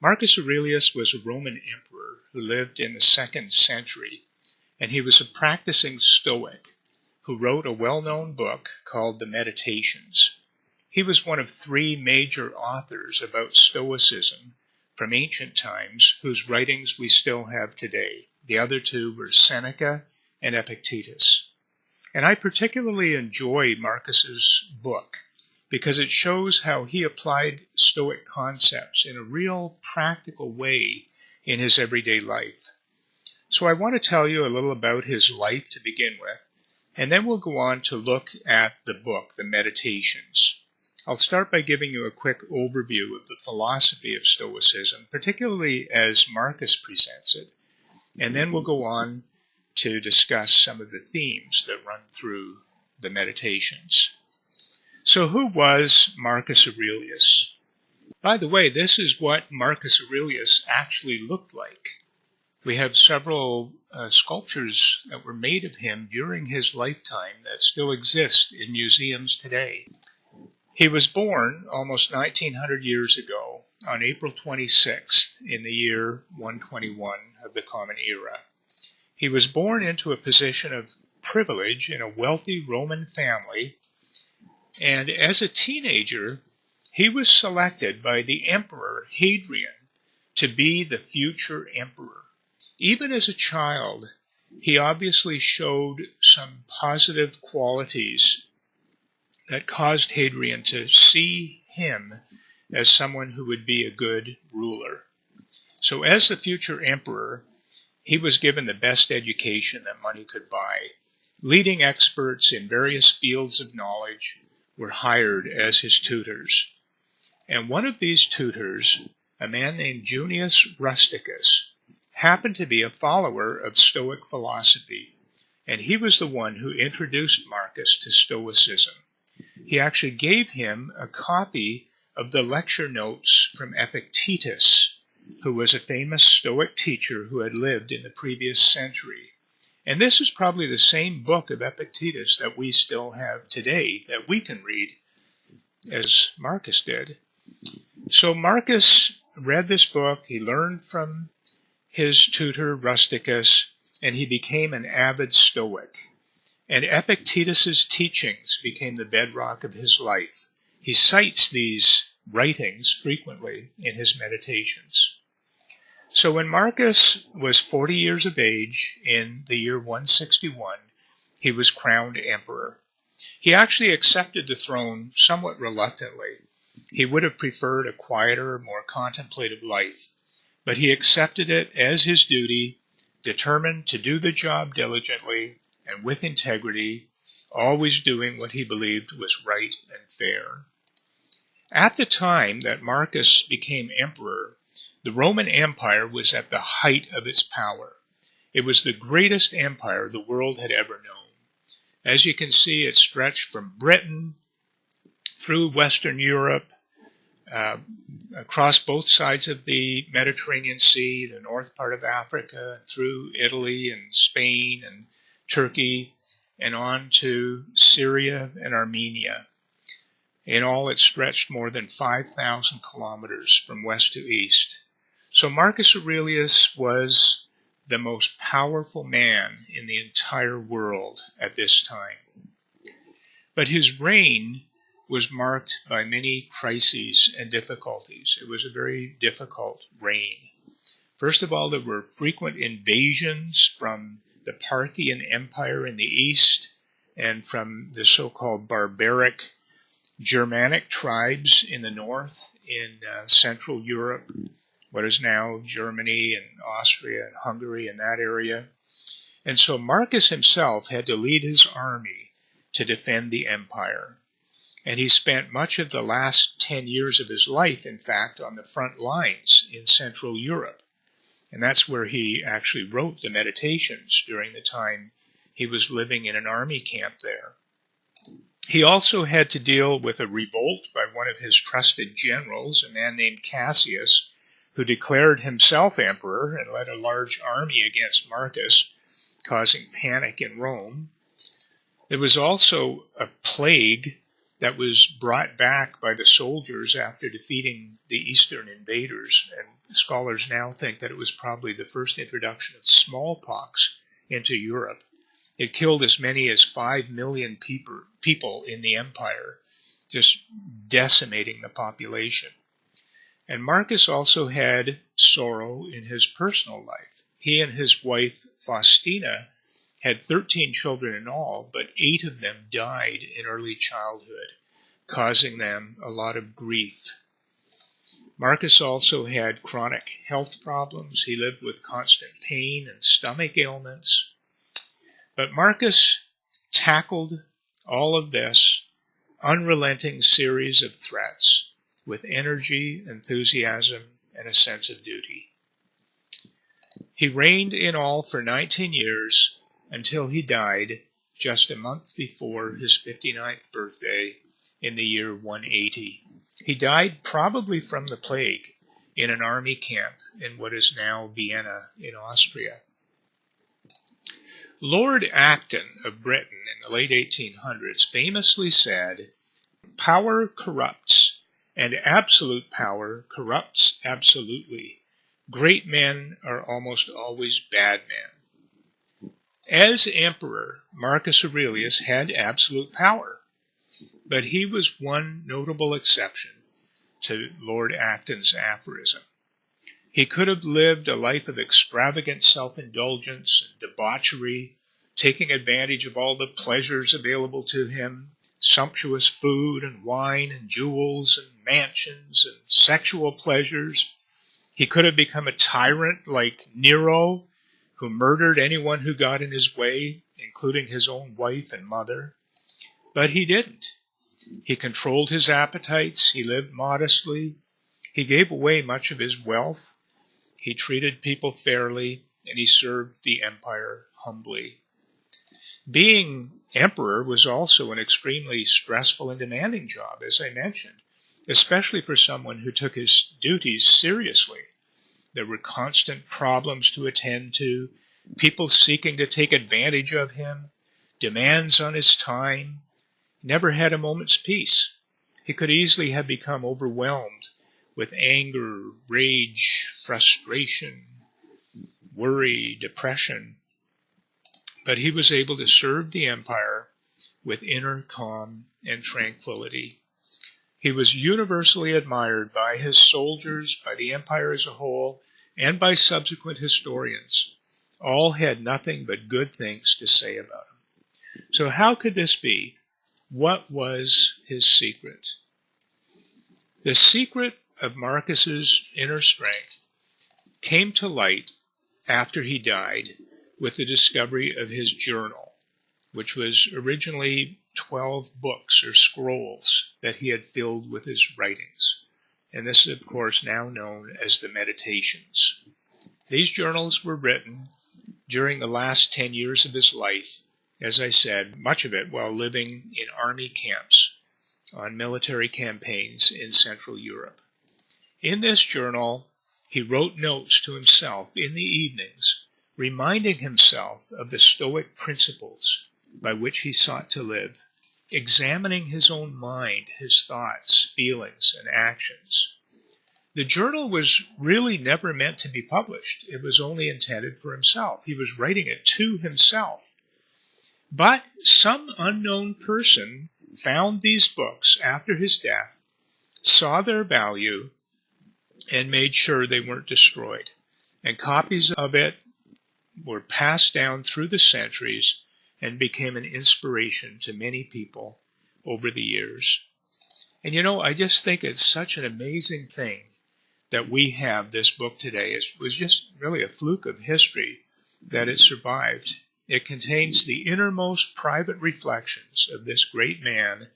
Marcus Aurelius was a Roman emperor who lived in the 2nd century, and he was a practicing Stoic who wrote a well-known book called the Meditations. He was one of 3 major authors about Stoicism from ancient times whose writings we still have today. The other 2 were Seneca and Epictetus. And I particularly enjoy Marcus's book because it shows how he applied Stoic concepts in a real practical way in his everyday life. So I want to tell you a little about his life to begin with, and then we'll go on to look at the book, the Meditations. I'll start by giving you a quick overview of the philosophy of Stoicism, particularly as Marcus presents it, and then we'll go on to discuss some of the themes that run through the Meditations. So who was Marcus Aurelius? By the way, this is what Marcus Aurelius actually looked like. We have several sculptures that were made of him during his lifetime that still exist in museums today. He was born almost 1900 years ago on April 26th in the year 121 of the Common Era. He was born into a position of privilege in a wealthy Roman family, and as a teenager, he was selected by the Emperor Hadrian to be the future emperor. Even as a child, he obviously showed some positive qualities that caused Hadrian to see him as someone who would be a good ruler. So as the future emperor, he was given the best education that money could buy. Leading experts in various fields of knowledge were hired as his tutors. And one of these tutors, a man named Junius Rusticus, happened to be a follower of Stoic philosophy, and he was the one who introduced Marcus to Stoicism. He actually gave him a copy of the lecture notes from Epictetus, who was a famous Stoic teacher who had lived in the previous century. And this is probably the same book of Epictetus that we still have today that we can read as Marcus did. So Marcus read this book, he learned from his tutor Rusticus, and he became an avid Stoic. And Epictetus's teachings became the bedrock of his life. He cites these writings frequently in his Meditations. So when Marcus was 40 years of age in the year 161, he was crowned emperor. He actually accepted the throne somewhat reluctantly. He would have preferred a quieter, more contemplative life, but he accepted it as his duty, determined to do the job diligently and with integrity, always doing what he believed was right and fair. At the time that Marcus became emperor, the Roman Empire was at the height of its power. It was the greatest empire the world had ever known. As you can see, it stretched from Britain through Western Europe, across both sides of the Mediterranean Sea, the north part of Africa, through Italy and Spain and Turkey, and on to Syria and Armenia. In all, it stretched more than 5,000 kilometers from west to east. So Marcus Aurelius was the most powerful man in the entire world at this time. But his reign was marked by many crises and difficulties. It was a very difficult reign. First of all, there were frequent invasions from the Parthian Empire in the east and from the so-called barbaric Germanic tribes in the north in Central Europe, what is now Germany and Austria and Hungary and that area. And so Marcus himself had to lead his army to defend the empire. And he spent much of the last 10 years of his life, in fact, on the front lines in Central Europe. And that's where he actually wrote the Meditations during the time he was living in an army camp there. He also had to deal with a revolt by one of his trusted generals, a man named Cassius, who declared himself emperor and led a large army against Marcus, causing panic in Rome. There was also a plague that was brought back by the soldiers after defeating the Eastern invaders. And scholars now think that it was probably the first introduction of smallpox into Europe. It killed as many as 5 million people in the empire, just decimating the population. And Marcus also had sorrow in his personal life. He and his wife Faustina had 13 children in all, but 8 of them died in early childhood, causing them a lot of grief. Marcus also had chronic health problems. He lived with constant pain and stomach ailments. But Marcus tackled all of this unrelenting series of threats with energy, enthusiasm, and a sense of duty. He reigned in all for 19 years until he died just a month before his 59th birthday in the year 180. He died probably from the plague in an army camp in what is now Vienna in Austria. Lord Acton of Britain in the late 1800s famously said, "Power corrupts, and absolute power corrupts absolutely. Great men are almost always bad men." As emperor, Marcus Aurelius had absolute power, but he was one notable exception to Lord Acton's aphorism. He could have lived a life of extravagant self-indulgence and debauchery, taking advantage of all the pleasures available to him, sumptuous food and wine and jewels and mansions and sexual pleasures. He could have become a tyrant like Nero, who murdered anyone who got in his way, including his own wife and mother. But he didn't. He controlled his appetites. He lived modestly. He gave away much of his wealth. He treated people fairly, and he served the empire humbly. Being emperor was also an extremely stressful and demanding job, as I mentioned, especially for someone who took his duties seriously. There were constant problems to attend to, people seeking to take advantage of him, demands on his time. He never had a moment's peace. He could easily have become overwhelmed with anger, rage, frustration, worry, depression. But he was able to serve the empire with inner calm and tranquility. He was universally admired by his soldiers, by the empire as a whole, and by subsequent historians. All had nothing but good things to say about him. So how could this be? What was his secret? The secret of Marcus's inner strength came to light after he died with the discovery of his journal, which was originally 12 books or scrolls that he had filled with his writings. And this is, of course, now known as the Meditations. These journals were written during the last 10 years of his life, as I said, much of it while living in army camps on military campaigns in Central Europe. In this journal, he wrote notes to himself in the evenings, reminding himself of the Stoic principles by which he sought to live, examining his own mind, his thoughts, feelings, and actions. The journal was really never meant to be published. It was only intended for himself. He was writing it to himself. But some unknown person found these books after his death, saw their value, and made sure they weren't destroyed. And copies of it were passed down through the centuries and became an inspiration to many people over the years. And I just think it's such an amazing thing that we have this book today. It was just really a fluke of history that it survived. It contains the innermost private reflections of this great man,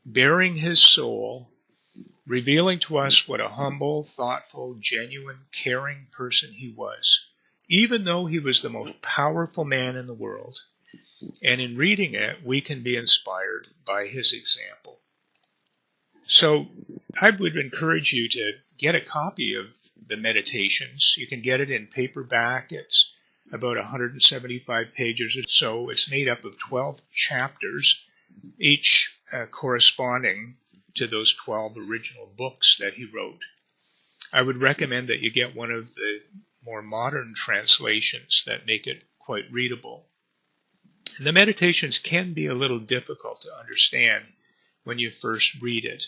bearing his soul, revealing to us what a humble, thoughtful, genuine, caring person he was, even though he was the most powerful man in the world. And in reading it, we can be inspired by his example. So I would encourage you to get a copy of the Meditations. You can get it in paperback. It's about 175 pages or so. It's made up of 12 chapters, each corresponding to those 12 original books that he wrote. I would recommend that you get one of the more modern translations that make it quite readable. And the Meditations can be a little difficult to understand when you first read it.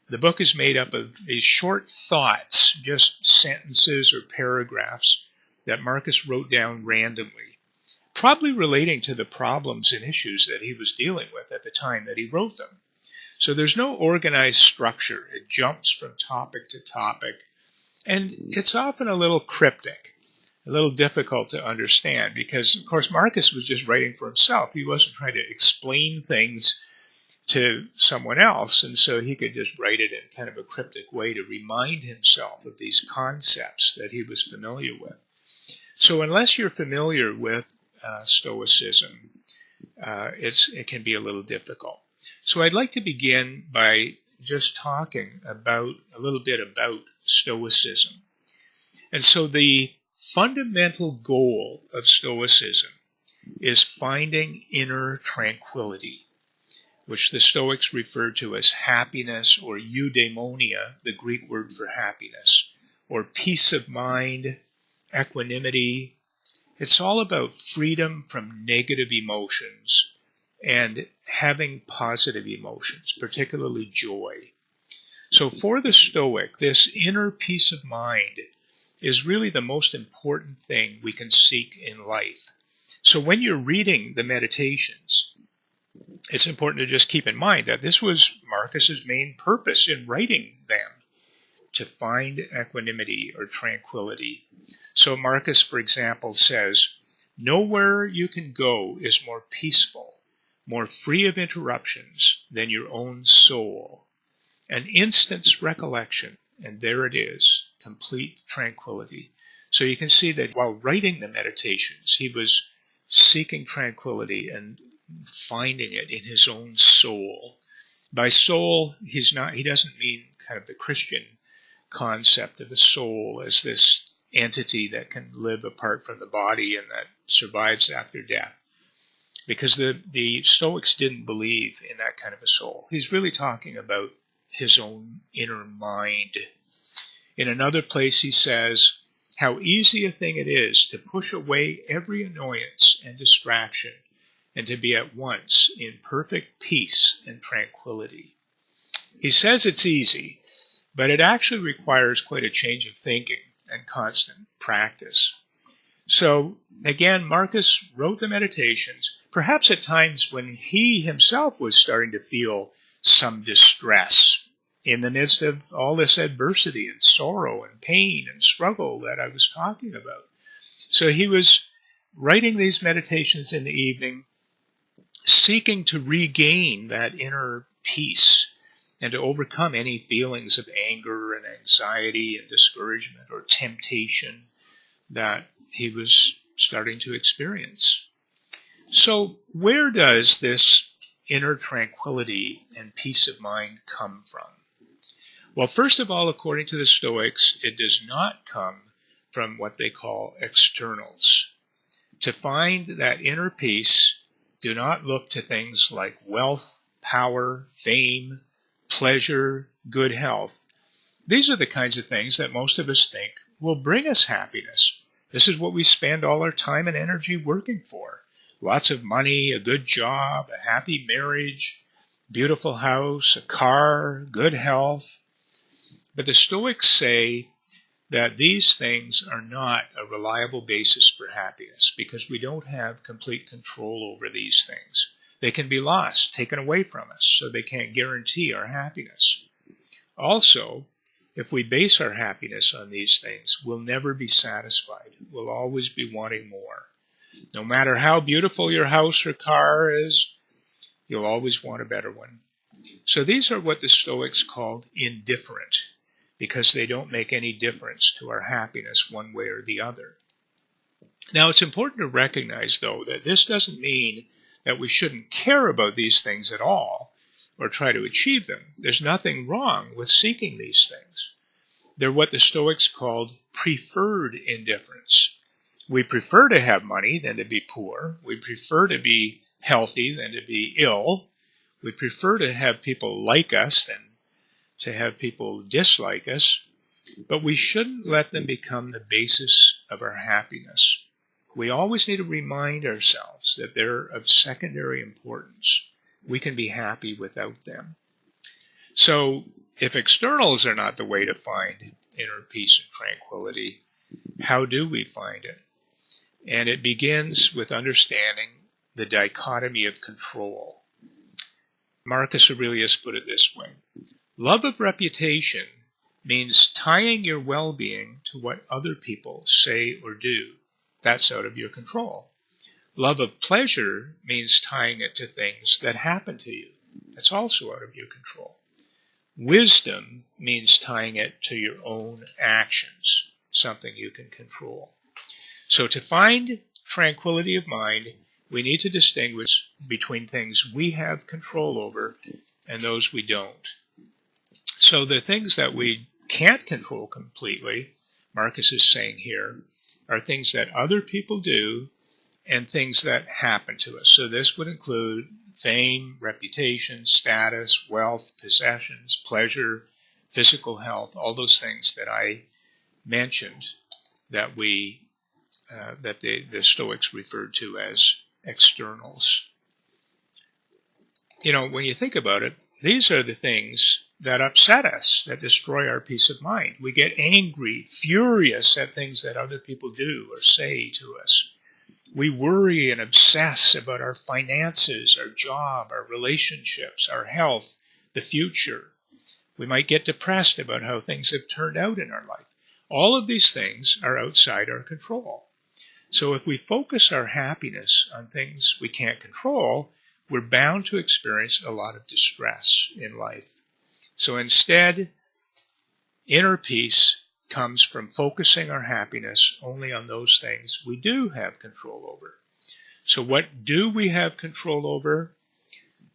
The book is made up of these short thoughts, just sentences or paragraphs that Marcus wrote down randomly, probably relating to the problems and issues that he was dealing with at the time that he wrote them. So there's no organized structure. It jumps from topic to topic, and it's often a little cryptic, a little difficult to understand because, of course, Marcus was just writing for himself. He wasn't trying to explain things to someone else, and so he could just write it in kind of a cryptic way to remind himself of these concepts that he was familiar with. So unless you're familiar with Stoicism, it can be a little difficult. So I'd like to begin by just talking about a little bit about Stoicism. And so the fundamental goal of Stoicism is finding inner tranquility, which the Stoics referred to as happiness or eudaimonia, the Greek word for happiness, or peace of mind, equanimity. It's all about freedom from negative emotions and having positive emotions, particularly joy. So for the Stoic, this inner peace of mind is really the most important thing we can seek in life. So when you're reading the Meditations, it's important to just keep in mind that this was Marcus's main purpose in writing them, to find equanimity or tranquility. So Marcus, for example, says, "Nowhere you can go is more peaceful, more free of interruptions than your own soul. An instant's recollection, and there it is, complete tranquility." So you can see that while writing the Meditations, he was seeking tranquility and finding it in his own soul. By soul, he doesn't mean kind of the Christian concept of the soul as this entity that can live apart from the body and that survives after death, because the Stoics didn't believe in that kind of a soul. He's really talking about his own inner mind. In another place he says, "How easy a thing it is to push away every annoyance and distraction and to be at once in perfect peace and tranquility." He says it's easy, but it actually requires quite a change of thinking and constant practice. So again, Marcus wrote the Meditations, perhaps at times when he himself was starting to feel some distress in the midst of all this adversity and sorrow and pain and struggle that I was talking about. So he was writing these Meditations in the evening, seeking to regain that inner peace and to overcome any feelings of anger and anxiety and discouragement or temptation that he was starting to experience. So where does this inner tranquility and peace of mind come from? Well, first of all, according to the Stoics, it does not come from what they call externals. To find that inner peace, do not look to things like wealth, power, fame, pleasure, good health. These are the kinds of things that most of us think will bring us happiness. This is what we spend all our time and energy working for. Lots of money, a good job, a happy marriage, beautiful house, a car, good health. But the Stoics say that these things are not a reliable basis for happiness because we don't have complete control over these things. They can be lost, taken away from us, so they can't guarantee our happiness. Also, if we base our happiness on these things, we'll never be satisfied. We'll always be wanting more. No matter how beautiful your house or car is, you'll always want a better one. So these are what the Stoics called indifferent, because they don't make any difference to our happiness one way or the other. Now, it's important to recognize, though, that this doesn't mean that we shouldn't care about these things at all or try to achieve them. There's nothing wrong with seeking these things. They're what the Stoics called preferred indifference. We prefer to have money than to be poor. We prefer to be healthy than to be ill. We prefer to have people like us than to have people dislike us, but we shouldn't let them become the basis of our happiness. We always need to remind ourselves that they're of secondary importance. We can be happy without them. So if externals are not the way to find inner peace and tranquility, how do we find it? And it begins with understanding the dichotomy of control. Marcus Aurelius put it this way: love of reputation means tying your well-being to what other people say or do. That's out of your control. Love of pleasure means tying it to things that happen to you. That's also out of your control. Wisdom means tying it to your own actions, something you can control. So to find tranquility of mind, we need to distinguish between things we have control over and those we don't. So the things that we can't control completely, Marcus is saying here, are things that other people do and things that happen to us. So this would include fame, reputation, status, wealth, possessions, pleasure, physical health, all those things that I mentioned that the Stoics referred to as externals. You know, when you think about it, these are the things that upset us, that destroy our peace of mind. We get angry, furious at things that other people do or say to us. We worry and obsess about our finances, our job, our relationships, our health, the future. We might get depressed about how things have turned out in our life. All of these things are outside our control. So if we focus our happiness on things we can't control, we're bound to experience a lot of distress in life. So instead, inner peace comes from focusing our happiness only on those things we do have control over. So what do we have control over?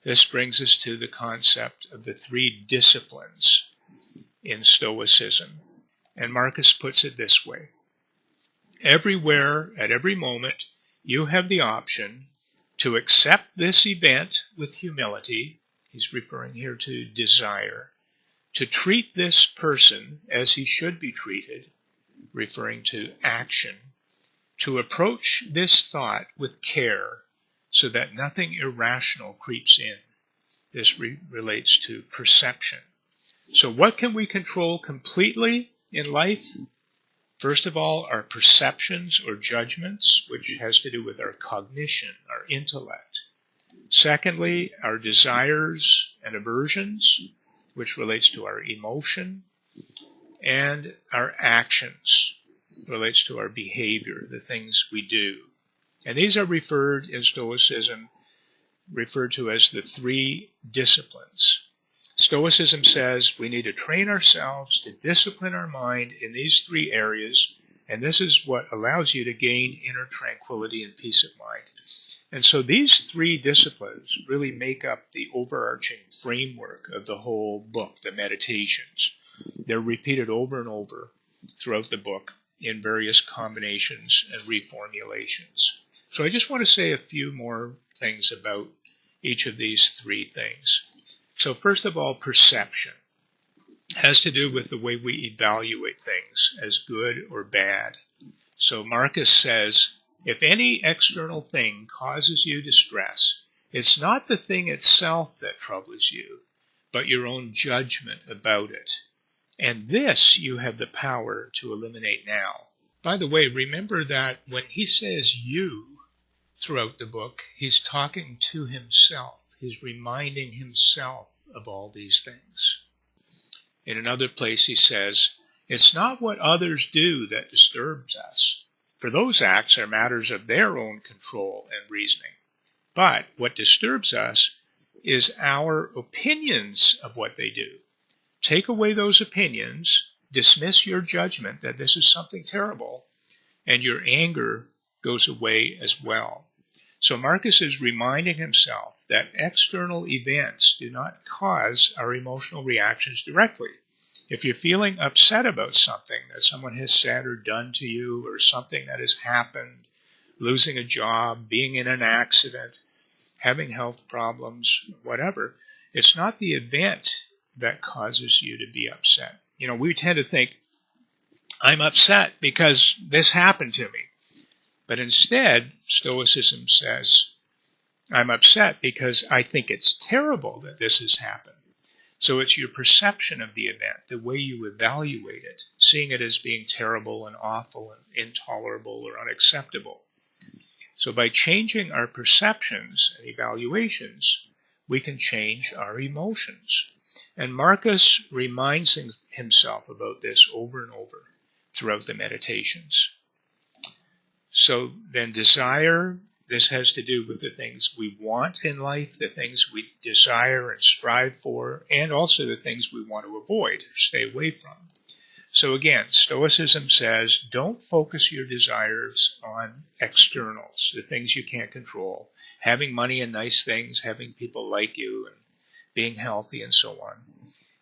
This brings us to the concept of the 3 disciplines in Stoicism. And Marcus puts it this way: everywhere, at every moment, you have the option to accept this event with humility. He's referring here to desire. To treat this person as he should be treated, referring to action. To approach this thought with care so that nothing irrational creeps in. This relates to perception. So what can we control completely in life? First of all, our perceptions or judgments, which has to do with our cognition, our intellect. Secondly, our desires and aversions, which relates to our emotion. And our actions, relates to our behavior, the things we do. And these are referred in Stoicism, referred to as the 3 disciplines. Stoicism says we need to train ourselves to discipline our mind in these 3 areas, and this is what allows you to gain inner tranquility and peace of mind. And so these 3 disciplines really make up the overarching framework of the whole book, the Meditations. They're repeated over and over throughout the book in various combinations and reformulations. So I just want to say a few more things about each of these 3 things. So first of all, perception has to do with the way we evaluate things as good or bad. So Marcus says, if any external thing causes you distress, it's not the thing itself that troubles you, but your own judgment about it. And this you have the power to eliminate now. By the way, remember that when he says you throughout the book, he's talking to himself. He's reminding himself of all these things. In another place he says, it's not what others do that disturbs us, for those acts are matters of their own control and reasoning. But what disturbs us is our opinions of what they do. Take away those opinions, dismiss your judgment that this is something terrible, and your anger goes away as well. So Marcus is reminding himself that external events do not cause our emotional reactions directly. If you're feeling upset about something that someone has said or done to you, or something that has happened, losing a job, being in an accident, having health problems, whatever. It's not the event that causes you to be upset. We tend to think, I'm upset because this happened to me. But instead, Stoicism says, I'm upset because I think it's terrible that this has happened. So it's your perception of the event, the way you evaluate it, seeing it as being terrible and awful and intolerable or unacceptable. So by changing our perceptions and evaluations, we can change our emotions. And Marcus reminds himself about this over and over throughout the meditations. So then desire, this has to do with the things we want in life, the things we desire and strive for, and also the things we want to avoid or stay away from. So again, Stoicism says, don't focus your desires on externals, the things you can't control, having money and nice things, having people like you, and being healthy and so on.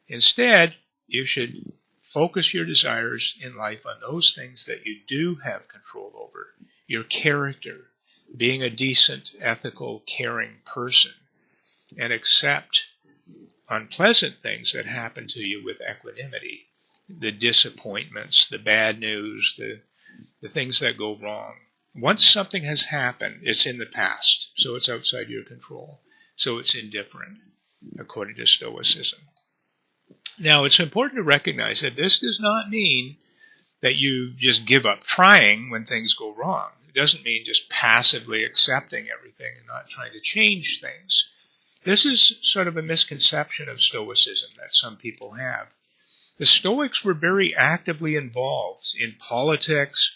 Instead, you should focus your desires in life on those things that you do have control over. Your character, being a decent, ethical, caring person, and accept unpleasant things that happen to you with equanimity. The disappointments, the bad news, the things that go wrong. Once something has happened, it's in the past, so it's outside your control. So it's indifferent, according to Stoicism. Now, it's important to recognize that this does not mean that you just give up trying when things go wrong. It doesn't mean just passively accepting everything and not trying to change things. This is sort of a misconception of Stoicism that some people have. The Stoics were very actively involved in politics.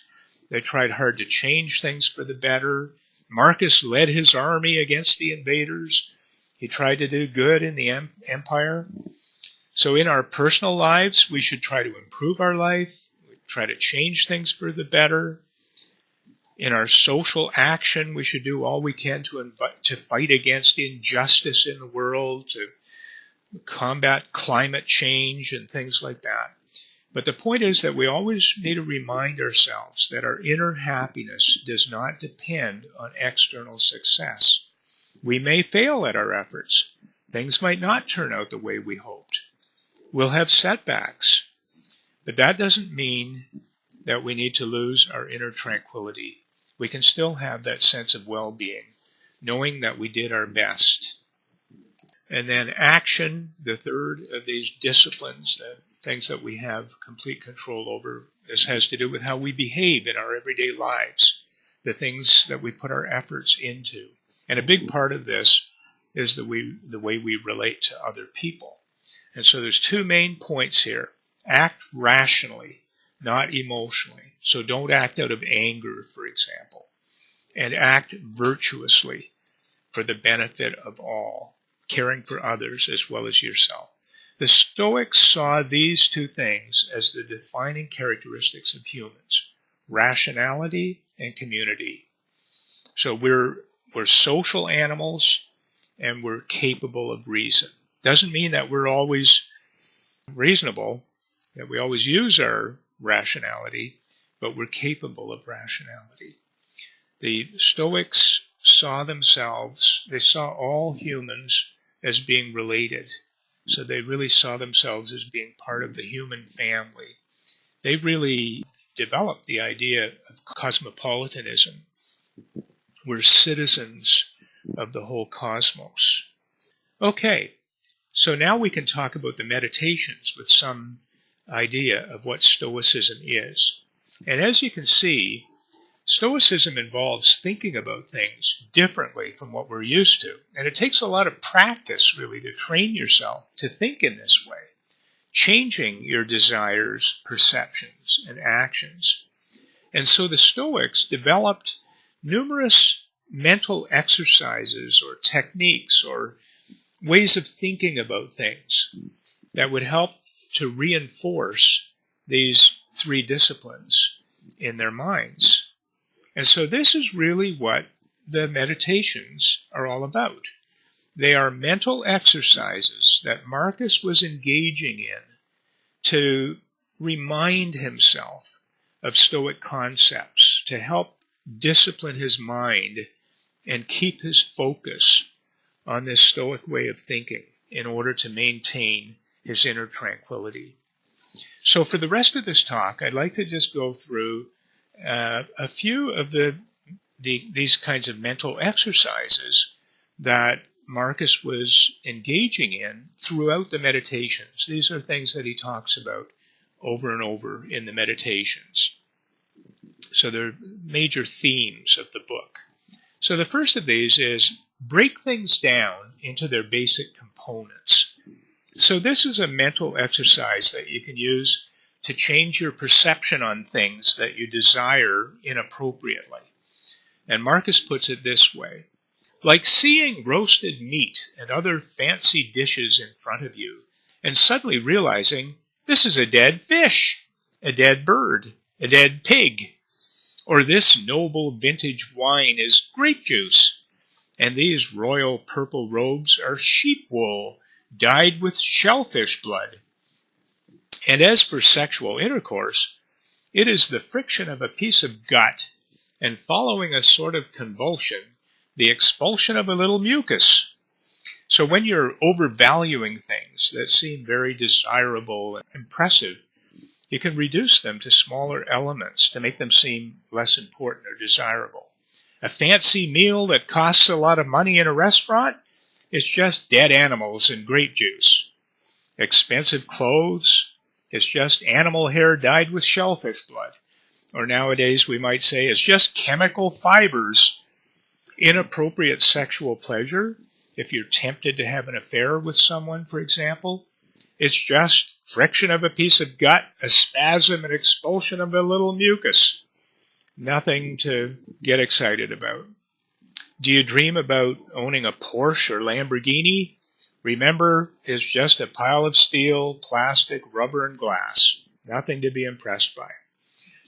They tried hard to change things for the better. Marcus led his army against the invaders. He tried to do good in the empire. So in our personal lives, we should try to improve our life. We try to change things for the better. In our social action, we should do all we can to fight against injustice in the world, to combat climate change and things like that. But the point is that we always need to remind ourselves that our inner happiness does not depend on external success. We may fail at our efforts. Things might not turn out the way we hoped. We'll have setbacks. But that doesn't mean that we need to lose our inner tranquility. We can still have that sense of well-being, knowing that we did our best. And then action, the third of these disciplines, the things that we have complete control over. This has to do with how we behave in our everyday lives, the things that we put our efforts into. And a big part of this is the way we relate to other people. And so there's two main points here. Act rationally, not emotionally. So don't act out of anger, for example. And act virtuously for the benefit of all, caring for others as well as yourself. The Stoics saw these two things as the defining characteristics of humans, rationality and community. So we're social animals and we're capable of reason. Doesn't mean that we're always reasonable, that we always use our rationality, but we're capable of rationality. The Stoics saw themselves, they saw all humans as being related. So they really saw themselves as being part of the human family. They really developed the idea of cosmopolitanism. We're citizens of the whole cosmos. Okay, so now we can talk about the meditations with some idea of what Stoicism is. And as you can see, Stoicism involves thinking about things differently from what we're used to. And it takes a lot of practice, really, to train yourself to think in this way, changing your desires, perceptions, and actions. And so the Stoics developed numerous mental exercises or techniques or ways of thinking about things that would help to reinforce these three disciplines in their minds. And so this is really what the meditations are all about. They are mental exercises that Marcus was engaging in to remind himself of Stoic concepts, to help discipline his mind and keep his focus on this Stoic way of thinking in order to maintain his inner tranquility. So for the rest of this talk, I'd like to just go through a few of these kinds of mental exercises that Marcus was engaging in throughout the meditations. These are things that he talks about over and over in the meditations. So they're major themes of the book. So the first of these is break things down into their basic components. So this is a mental exercise that you can use to change your perception on things that you desire inappropriately. And Marcus puts it this way: like seeing roasted meat and other fancy dishes in front of you, and suddenly realizing this is a dead fish, a dead bird, a dead pig, or this noble vintage wine is grape juice, and these royal purple robes are sheep wool dyed with shellfish blood. And as for sexual intercourse, it is the friction of a piece of gut, and following a sort of convulsion, the expulsion of a little mucus. So when you're overvaluing things that seem very desirable and impressive, you can reduce them to smaller elements to make them seem less important or desirable. A fancy meal that costs a lot of money in a restaurant is just dead animals and grape juice. Expensive clothes is just animal hair dyed with shellfish blood. Or nowadays we might say it's just chemical fibers. Inappropriate sexual pleasure, if you're tempted to have an affair with someone, for example, it's just friction of a piece of gut, a spasm, and expulsion of a little mucus. Nothing to get excited about. Do you dream about owning a Porsche or Lamborghini? Remember, it's just a pile of steel, plastic, rubber, and glass. Nothing to be impressed by.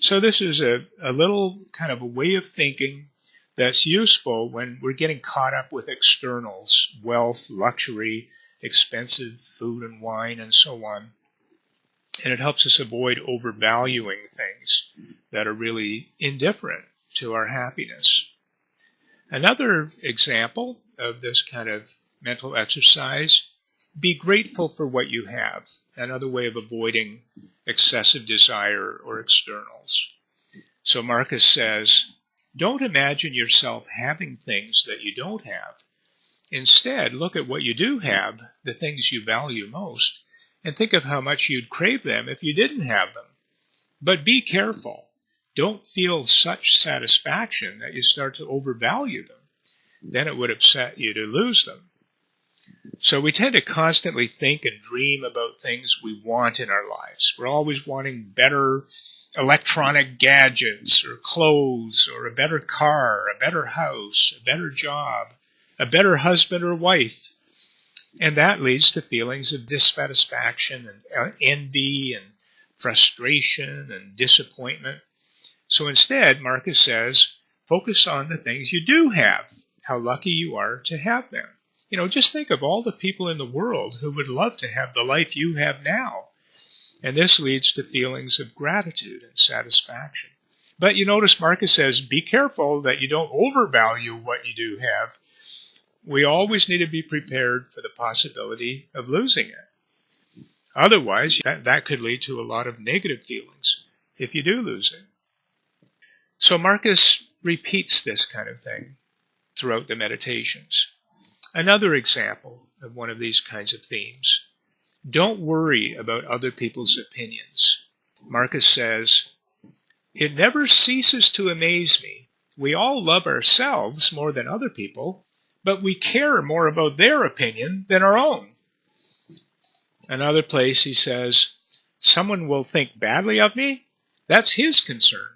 So this is a little kind of a way of thinking that's useful when we're getting caught up with externals, wealth, luxury, expensive food and wine, and so on. And it helps us avoid overvaluing things that are really indifferent to our happiness. Another example of this kind of mental exercise, be grateful for what you have. Another way of avoiding excessive desire or externals. So Marcus says, don't imagine yourself having things that you don't have. Instead, look at what you do have, the things you value most, and think of how much you'd crave them if you didn't have them. But be careful. Don't feel such satisfaction that you start to overvalue them. Then it would upset you to lose them. So we tend to constantly think and dream about things we want in our lives. We're always wanting better electronic gadgets or clothes or a better car, a better house, a better job, a better husband or wife. And that leads to feelings of dissatisfaction and envy and frustration and disappointment. So instead, Marcus says, focus on the things you do have, how lucky you are to have them. Just think of all the people in the world who would love to have the life you have now. And this leads to feelings of gratitude and satisfaction. But you notice Marcus says, be careful that you don't overvalue what you do have. We always need to be prepared for the possibility of losing it. Otherwise, that could lead to a lot of negative feelings if you do lose it. So Marcus repeats this kind of thing throughout the meditations. Another example of one of these kinds of themes. Don't worry about other people's opinions. Marcus says, it never ceases to amaze me. We all love ourselves more than other people, but we care more about their opinion than our own. Another place he says, someone will think badly of me? That's his concern.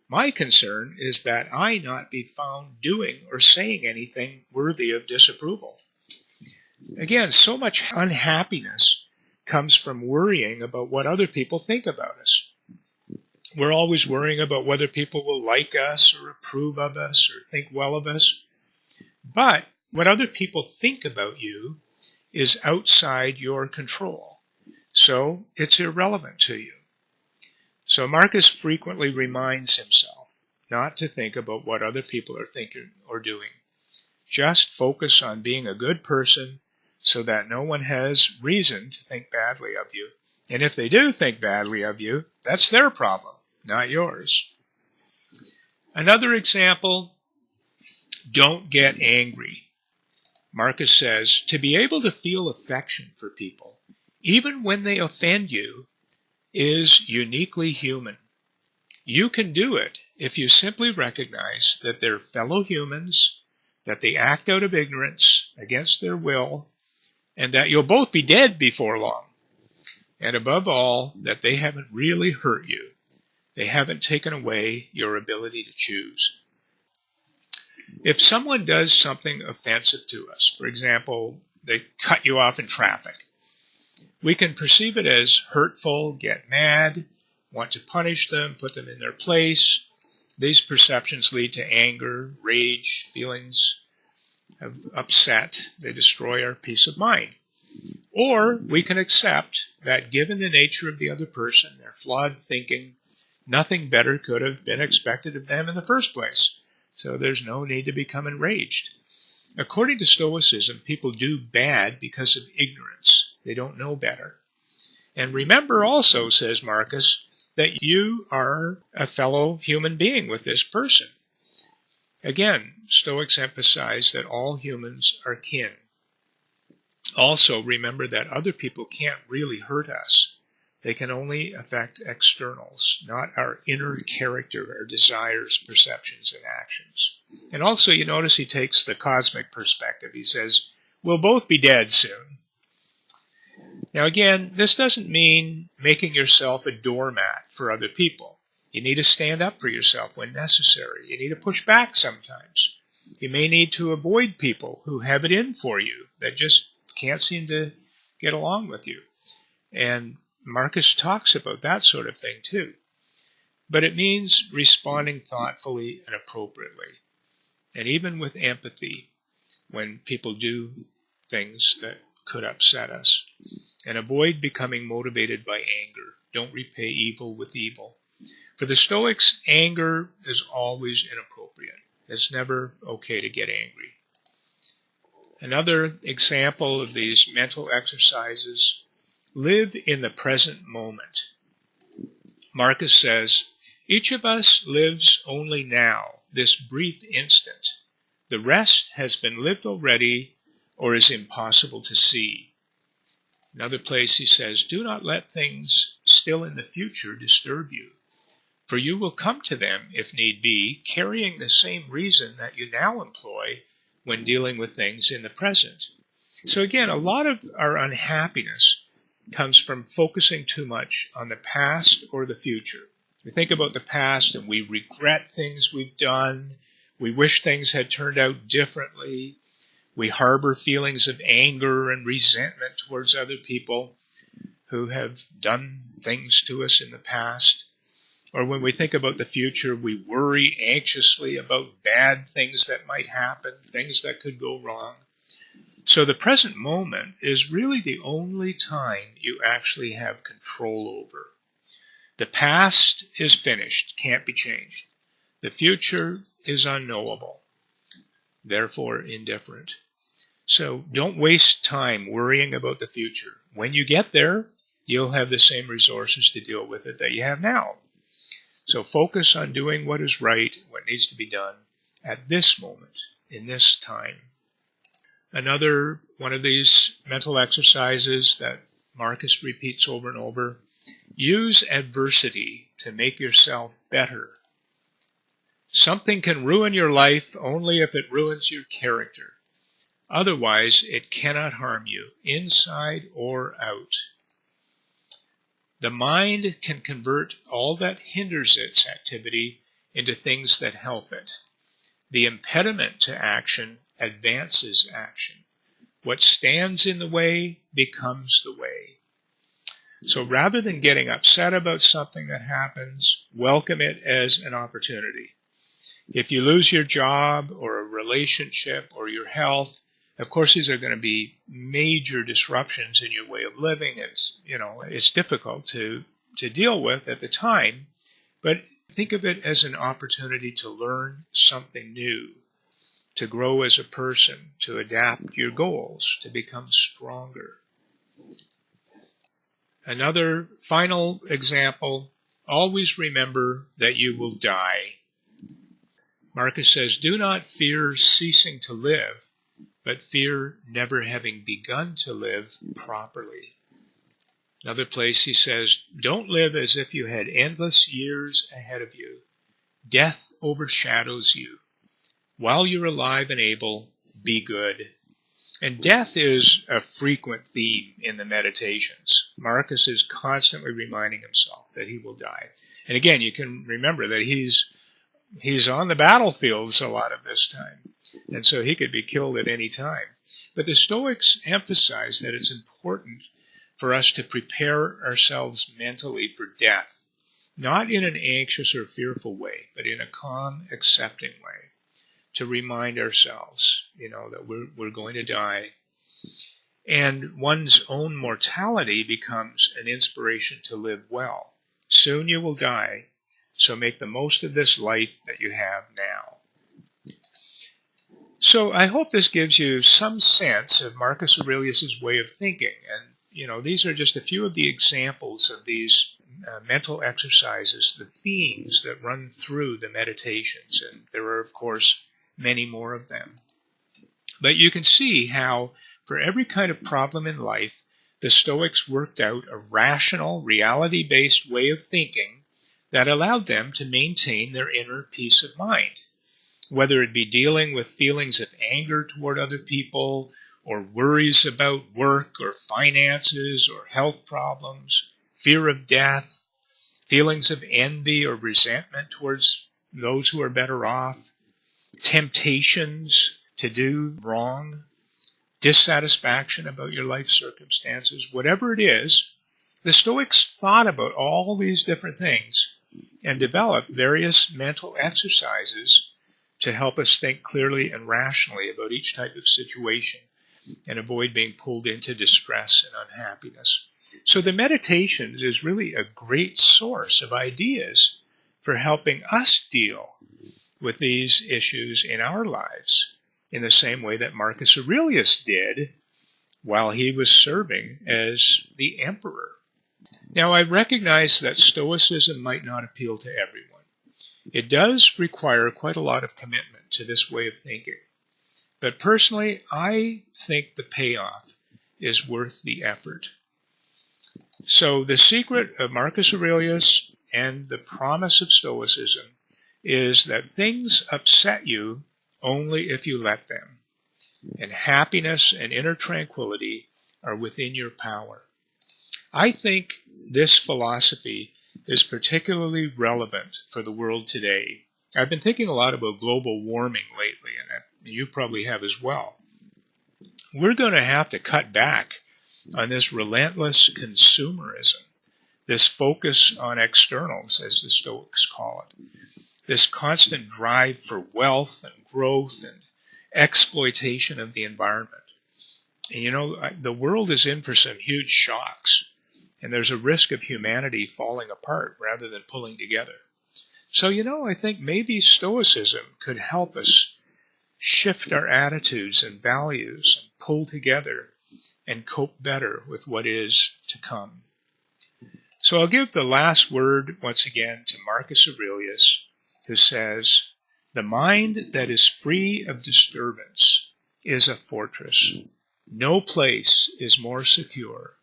My concern is that I not be found doing or saying anything worthy of disapproval. Again, so much unhappiness comes from worrying about what other people think about us. We're always worrying about whether people will like us or approve of us or think well of us. But what other people think about you is outside your control. So it's irrelevant to you. So Marcus frequently reminds himself not to think about what other people are thinking or doing. Just focus on being a good person so that no one has reason to think badly of you. And if they do think badly of you, that's their problem, not yours. Another example, don't get angry. Marcus says, to be able to feel affection for people, even when they offend you, is uniquely human. You can do it if you simply recognize that they're fellow humans, that they act out of ignorance against their will, and that you'll both be dead before long. And above all, that they haven't really hurt you. They haven't taken away your ability to choose. If someone does something offensive to us, for example, they cut you off in traffic, we can perceive it as hurtful, get mad, want to punish them, put them in their place. These perceptions lead to anger, rage, feelings of upset. They destroy our peace of mind. Or we can accept that given the nature of the other person, their flawed thinking, nothing better could have been expected of them in the first place. So there's no need to become enraged. According to Stoicism, people do bad because of ignorance. They don't know better. And remember also, says Marcus, that you are a fellow human being with this person. Again, Stoics emphasize that all humans are kin. Also, remember that other people can't really hurt us. They can only affect externals, not our inner character, our desires, perceptions, and actions. And also, you notice he takes the cosmic perspective. He says, we'll both be dead soon. Now again, this doesn't mean making yourself a doormat for other people. You need to stand up for yourself when necessary. You need to push back sometimes. You may need to avoid people who have it in for you, that just can't seem to get along with you. And Marcus talks about that sort of thing too. But it means responding thoughtfully and appropriately. And even with empathy when people do things that could upset us. And avoid becoming motivated by anger. Don't repay evil with evil. For the Stoics, anger is always inappropriate. It's never okay to get angry. Another example of these mental exercises, live in the present moment. Marcus says, each of us lives only now, this brief instant. The rest has been lived already or is impossible to see. Another place he says, do not let things still in the future disturb you, for you will come to them, if need be, carrying the same reason that you now employ when dealing with things in the present. So again, a lot of our unhappiness comes from focusing too much on the past or the future. We think about the past and we regret things we've done. We wish things had turned out differently. We harbor feelings of anger and resentment towards other people who have done things to us in the past. Or when we think about the future, we worry anxiously about bad things that might happen, things that could go wrong. So the present moment is really the only time you actually have control over. The past is finished, can't be changed. The future is unknowable, therefore indifferent. So don't waste time worrying about the future. When you get there, you'll have the same resources to deal with it that you have now. So focus on doing what is right, what needs to be done at this moment, in this time. Another one of these mental exercises that Marcus repeats over and over, use adversity to make yourself better. Something can ruin your life only if it ruins your character. Otherwise, it cannot harm you, inside or out. The mind can convert all that hinders its activity into things that help it. The impediment to action advances action. What stands in the way becomes the way. So rather than getting upset about something that happens, welcome it as an opportunity. If you lose your job or a relationship or your health, of course, these are going to be major disruptions in your way of living. It's difficult to deal with at the time, but think of it as an opportunity to learn something new. to grow as a person, to adapt your goals, to become stronger. Another final example, always remember that you will die. Marcus says, do not fear ceasing to live, but fear never having begun to live properly. Another place he says, don't live as if you had endless years ahead of you. Death overshadows you. While you're alive and able, be good. And death is a frequent theme in the meditations. Marcus is constantly reminding himself that he will die. And again, you can remember that he's on the battlefields a lot of this time. And so he could be killed at any time. But the Stoics emphasize that it's important for us to prepare ourselves mentally for death, not in an anxious or fearful way, but in a calm, accepting way, to remind ourselves, that we're going to die. And one's own mortality becomes an inspiration to live well. Soon you will die, so make the most of this life that you have now. So I hope this gives you some sense of Marcus Aurelius' way of thinking. And, these are just a few of the examples of these mental exercises, the themes that run through the meditations. And there are, of course, many more of them. But you can see how, for every kind of problem in life, the Stoics worked out a rational, reality-based way of thinking that allowed them to maintain their inner peace of mind. Whether it be dealing with feelings of anger toward other people, or worries about work or finances or health problems, fear of death, feelings of envy or resentment towards those who are better off, temptations to do wrong, dissatisfaction about your life circumstances, whatever it is, the Stoics thought about all these different things and developed various mental exercises to help us think clearly and rationally about each type of situation and avoid being pulled into distress and unhappiness. So the meditations is really a great source of ideas for helping us deal with these issues in our lives in the same way that Marcus Aurelius did while he was serving as the emperor. Now, I recognize that Stoicism might not appeal to everyone. It does require quite a lot of commitment to this way of thinking. But personally, I think the payoff is worth the effort. So the secret of Marcus Aurelius and the promise of Stoicism is that things upset you only if you let them. And happiness and inner tranquility are within your power. I think this philosophy is particularly relevant for the world today. I've been thinking a lot about global warming lately, and you probably have as well. We're going to have to cut back on this relentless consumerism, this focus on externals, as the Stoics call it, this constant drive for wealth and growth and exploitation of the environment. And the world is in for some huge shocks, and there's a risk of humanity falling apart rather than pulling together. So, I think maybe Stoicism could help us shift our attitudes and values and pull together and cope better with what is to come. So I'll give the last word once again to Marcus Aurelius, who says, "The mind that is free of disturbance is a fortress. No place is more secure.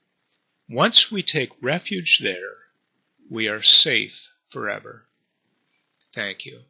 Once we take refuge there, we are safe forever." Thank you.